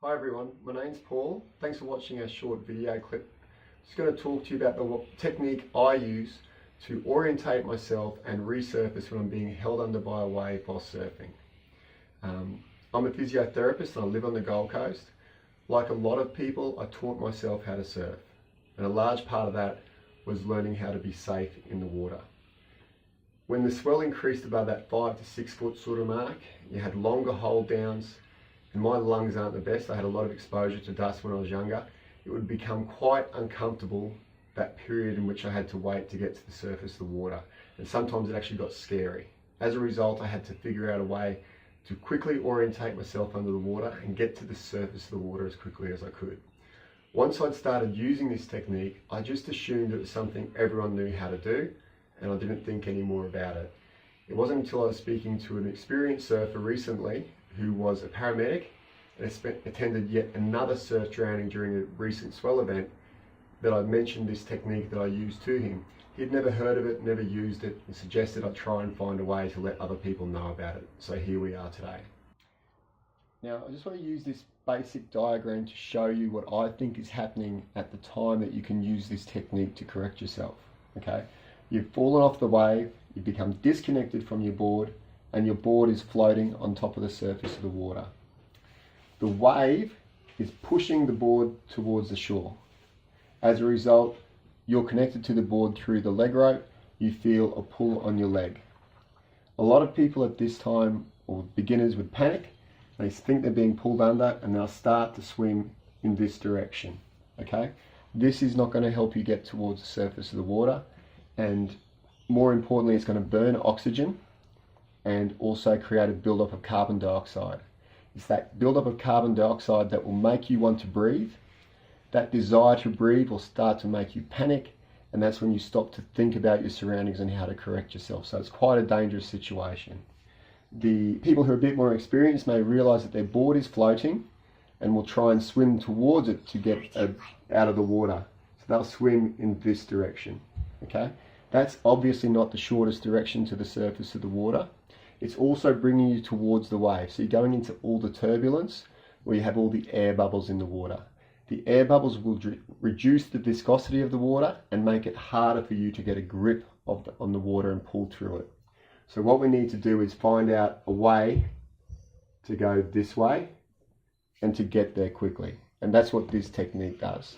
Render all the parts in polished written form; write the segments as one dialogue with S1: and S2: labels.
S1: Hi everyone, my name's Paul. Thanks for watching our short video clip. I'm just going to talk to you about the technique I use to orientate myself and resurface when I'm being held under by a wave while surfing. I'm a physiotherapist and I live on the Gold Coast. Like a lot of people, I taught myself how to surf, and a large part of that was learning how to be safe in the water. When the swell increased above that 5 to 6 foot sort of mark, you had longer hold downs, and my lungs aren't the best. I had a lot of exposure to dust when I was younger. It would become quite uncomfortable, that period in which I had to wait to get to the surface of the water, and sometimes it actually got scary. As a result, I had to figure out a way to quickly orientate myself under the water and get to the surface of the water as quickly as I could. Once I'd started using this technique, I just assumed it was something everyone knew how to do, and I didn't think any more about it. It wasn't until I was speaking to an experienced surfer recently who was a paramedic and attended yet another surf drowning during a recent swell event that I mentioned this technique that I used to him. He'd never heard of it, never used it, and suggested I try and find a way to let other people know about it. So here we are today. Now I just want to use this basic diagram to show you what I think is happening at the time that you can use this technique to correct yourself. Okay, you've fallen off the wave, you've become disconnected from your board, and your board is floating on top of the surface of the water. The wave is pushing the board towards the shore. As a result, you're connected to the board through the leg rope. You feel a pull on your leg. A lot of people at this time, or beginners, would panic. They think they're being pulled under and they'll start to swim in this direction. Okay, this is not going to help you get towards the surface of the water, and more importantly, it's going to burn oxygen and also create a buildup of carbon dioxide. It's that buildup of carbon dioxide that will make you want to breathe. That desire to breathe will start to make you panic, and that's when you stop to think about your surroundings and how to correct yourself. So it's quite a dangerous situation. The people who are a bit more experienced may realize that their board is floating and will try and swim towards it to get out of the water. So they'll swim in this direction. Okay, that's obviously not the shortest direction to the surface of the water. It's also bringing you towards the wave. So you're going into all the turbulence where you have all the air bubbles in the water. The air bubbles will reduce the viscosity of the water and make it harder for you to get a grip on the water and pull through it. So what we need to do is find out a way to go this way and to get there quickly. And that's what this technique does.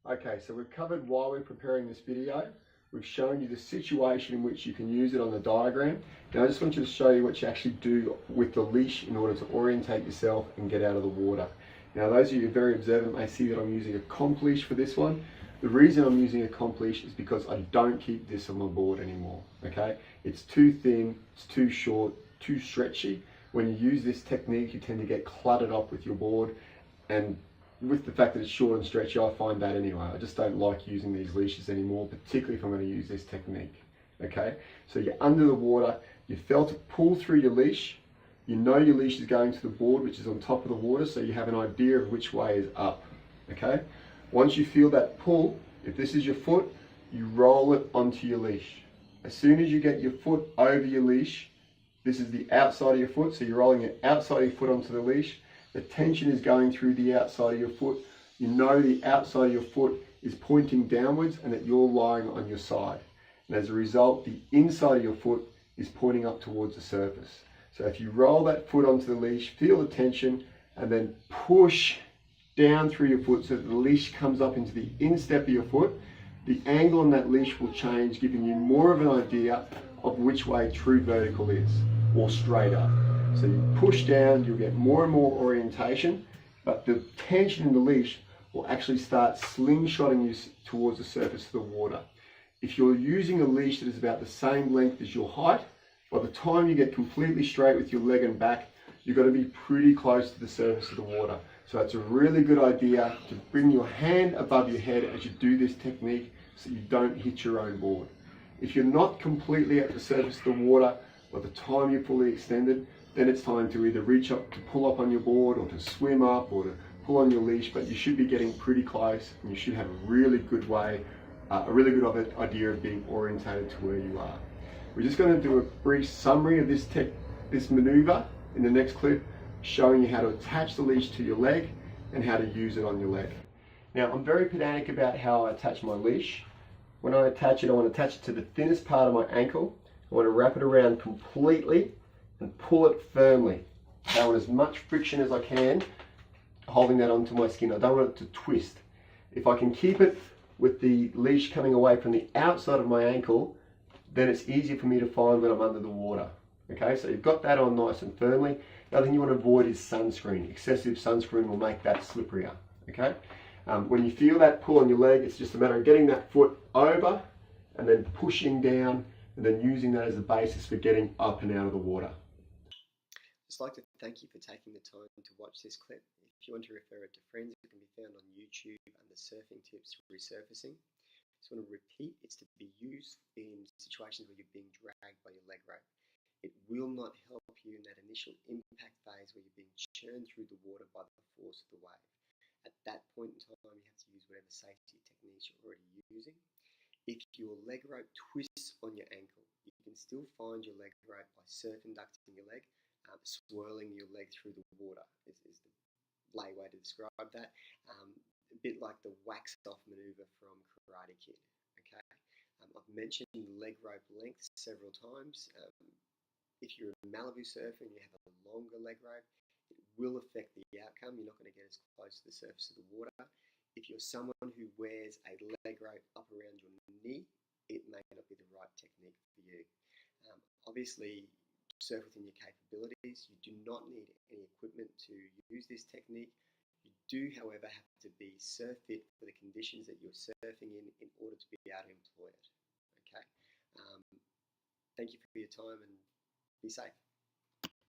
S1: Okay, so we've covered why we're preparing this video. We've shown you the situation in which you can use it on the diagram. Now I just want you to show you what you actually do with the leash in order to orientate yourself and get out of the water. Now those of you very observant may see that I'm using a comp leash for this one. The reason I'm using a comp leash is because I don't keep this on my board anymore. Okay, it's too thin, it's too short, too stretchy. When you use this technique, you tend to get cluttered up with your board, and with the fact that it's short and stretchy, I find that anyway. I just don't like using these leashes anymore, particularly if I'm going to use this technique. Okay, so you're under the water, you felt a pull through your leash, you know your leash is going to the board, which is on top of the water, so you have an idea of which way is up. Okay, once you feel that pull, if this is your foot, you roll it onto your leash. As soon as you get your foot over your leash, this is the outside of your foot, so you're rolling it outside of your foot onto the leash. The tension is going through the outside of your foot. You know the outside of your foot is pointing downwards and that you're lying on your side. And as a result, the inside of your foot is pointing up towards the surface. So if you roll that foot onto the leash, feel the tension, and then push down through your foot so that the leash comes up into the instep of your foot, the angle on that leash will change, giving you more of an idea of which way true vertical is, or straight up. So you push down, you'll get more and more orientation, but the tension in the leash will actually start slingshotting you towards the surface of the water. If you're using a leash that is about the same length as your height, by the time you get completely straight with your leg and back, you've got to be pretty close to the surface of the water. So it's a really good idea to bring your hand above your head as you do this technique so you don't hit your own board. If you're not completely at the surface of the water by the time you're fully extended, then it's time to either reach up to pull up on your board, or to swim up, or to pull on your leash, but you should be getting pretty close, and you should have a really good idea of being orientated to where you are. We're just going to do a brief summary of this maneuver in the next clip, showing you how to attach the leash to your leg and how to use it on your leg. Now, I'm very pedantic about how I attach my leash. When I attach it, I want to attach it to the thinnest part of my ankle. I want to wrap it around completely and pull it firmly. I want as much friction as I can holding that onto my skin. I don't want it to twist. If I can keep it with the leash coming away from the outside of my ankle, then it's easier for me to find when I'm under the water. Okay, so you've got that on nice and firmly. The other thing you want to avoid is sunscreen. Excessive sunscreen will make that slipperier. Okay, when you feel that pull on your leg, it's just a matter of getting that foot over and then pushing down and then using that as a basis for getting up and out of the water.
S2: I'd just like to thank you for taking the time to watch this clip. If you want to refer it to friends, it can be found on YouTube under Surfing Tips Resurfacing. Just want to repeat, it's to be used in situations where you're being dragged by your leg rope. It will not help you in that initial impact phase where you're being churned through the water by the force of the wave. At that point in time, you have to use whatever safety techniques you're already using. If your leg rope twists on your ankle, you can still find your leg rope by surf inducting your leg, swirling your leg through the water is the lay way to describe that. A bit like the wax off maneuver from Karate Kid. Okay, I've mentioned leg rope length several times. If you're a Malibu surfer and you have a longer leg rope, it will affect the outcome. You're not going to get as close to the surface of the water. If you're someone who wears a leg rope up around your knee, it may not be the right technique for you. Obviously, surf within your capabilities. You do not need any equipment to use this technique. You do, however, have to be surf fit for the conditions that you're surfing in order to be able to employ it. Okay. Thank you for your time and be safe.